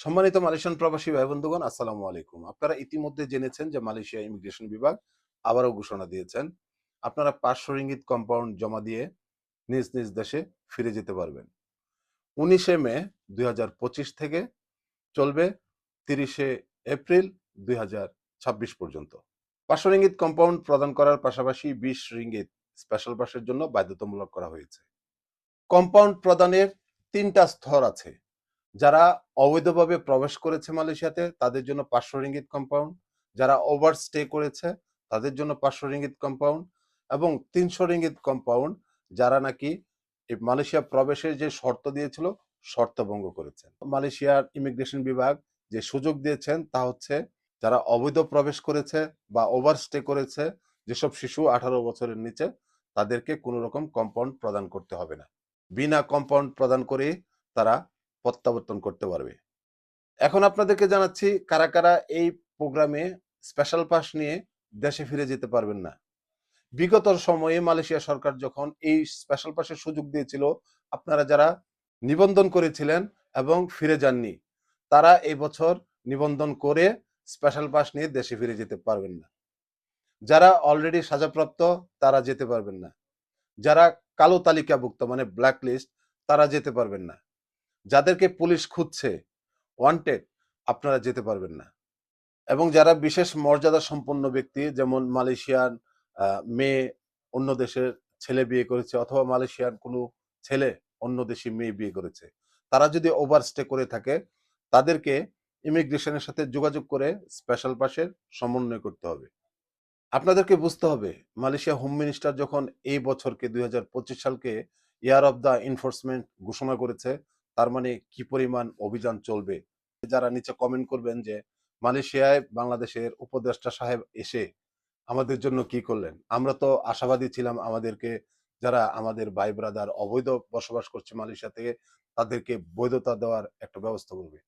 সম্মানিত মালয়েশিয়ান প্রবাসী ভাই বন্ধুগণ, আসসালামু আলাইকুম। আপনারা ইতিমধ্যে জেনেছেন যে মালয়েশিয়া ইমিগ্রেশন বিভাগ আবারও ঘোষণা দিয়েছেন। আপনারা ৫০০ রিঙ্গিত কম্পাউন্ড জমা দিয়ে নিজ নিজ দেশে ফিরে যেতে পারবেন। ১৯শে মে ২০২৫ থেকে চলবে ৩০শে এপ্রিল ২০২৬ পর্যন্ত। ৫০০ রিঙ্গিত কম্পাউন্ড প্রদান করার পাশাপাশি ২০ রিঙ্গিত স্পেশাল পাসের জন্য বাধ্যতামূলক করা হয়েছে। কম্পাউন্ড প্রদানের ৩টা স্তর আছে। যারা অবৈধভাবে প্রবেশ করেছে মালয়েশিয়াতে তাদের জন্য ৫০০ রিঙ্গিত কম্পাউন্ড, যারা ওভারস্টে করেছে তাদের জন্য ৫০০ রিঙ্গিত কম্পাউন্ড এবং ৩০০ রিঙ্গিত কম্পাউন্ড যারা নাকি এই মালয়েশিয়া প্রবেশের যে শর্ত দিয়েছিল শর্ত ভঙ্গ করেছে। মালয়েশিয়ার ইমিগ্রেশন বিভাগ যে সুযোগ দিয়েছেন তা হচ্ছে যারা অবৈধ প্রবেশ করেছে বা ওভারস্টে করেছে, যেসব শিশু ১৮ বছরের নিচে, তাদেরকে কোনো রকম কম্পাউন্ড প্রদান করতে হবে না। বিনা কম্পাউন্ড প্রদান করে তারা প্রত্যাবর্তন করতে পারবে। এখন আপনাদেরকে জানাচ্ছি কারা কারা এই প্রোগ্রামে স্পেশাল পাস নিয়ে দেশে ফিরে যেতে পারবেন না। বিগত সময়ে মালয়েশিয়া সরকার যখন এই স্পেশাল পাসের সুযোগ দিয়েছিল, আপনারা যারা নিবন্ধন করেছিলেন এবং ফিরে যাননি, তারা এই বছর নিবন্ধন করে স্পেশাল পাস নিয়ে দেশে ফিরে যেতে পারবেন না। যারা অলরেডি সাজাপ্রাপ্ত তারা যেতে পারবেন না। যারা কালো তালিকাভুক্ত মানে ব্ল্যাক লিস্ট, তারা যেতে পারবেন না। যাদেরকে পুলিশ খুঁজছে ওয়ান্টেড, আপনারা যেতে পারবেন না। এবং যারা বিশেষ মর্যাদা সম্পন্ন ব্যক্তি, যেমন মালয়েশিয়ান মেয়ে অন্য দেশের ছেলে বিয়ে করেছে অথবা মালয়েশিয়ান কোনো ছেলে অন্য দেশি মেয়ে বিয়ে করেছে, তারা যদি ওভারস্টে করে থাকে তাদেরকে ইমিগ্রেশনের সাথে যোগাযোগ করে স্পেশাল পাসের সমন্বয় করতে হবে। আপনাদেরকে বুঝতে হবে, মালয়েশিয়া হোম মিনিস্টার যখন এই বছরকে ২০২৫ সালকে ইয়ার অফ দ্য এনফোর্সমেন্ট ঘোষণা করেছে, তার মানে কি পরিমাণ অভিযান চলবে। যারা নিচে কমেন্ট করবেন যে মালয়েশিয়ায় বাংলাদেশের উপদেষ্টা সাহেব এসে আমাদের জন্য কি করলেন, আমরা তো আশাবাদী ছিলাম আমাদেরকে, যারা আমাদের ভাই ব্রাদার অবৈধ বসবাস করছে মালয়েশিয়া থেকে, তাদেরকে বৈধতা দেওয়ার একটা ব্যবস্থা করবে।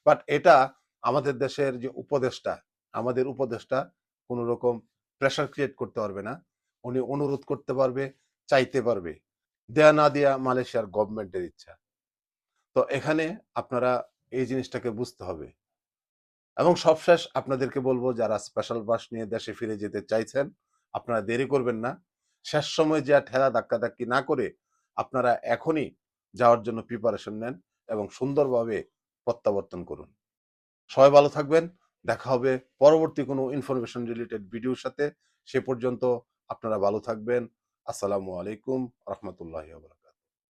বাট এটা আমাদের দেশের যে উপদেষ্টা, আমাদের উপদেষ্টা কোনো রকম প্রেশার ক্রিয়েট করতে পারবে না। উনি অনুরোধ করতে পারবে, চাইতে পারবে। দেয়া না দেয়া মালয়েশিয়ার গভর্নমেন্টের ইচ্ছা। তো এখানে আপনারা এই জিনিসটাকে বুঝতে হবে। এবং সবশেষ আপনাদেরকে বলবো, যারা স্পেশাল বাস নিয়ে দেশে ফিরে যেতে চাইছেন, আপনারা দেরি করবেন না। শেষ সময় যে ঠেলা ধাক্কাধাক্কি না করে আপনারা এখনই যাওয়ার জন্য প্রিপারেশন নেন এবং সুন্দরভাবে প্রত্যাবর্তন করুন। সবাই ভালো থাকবেন। দেখা হবে পরবর্তী কোনো ইনফরমেশন রিলেটেড ভিডিওর সাথে। সে পর্যন্ত আপনারা ভালো থাকবেন। আসসালামু আলাইকুম রহমতুল্লাহি ওয়া বারাকাতুহু।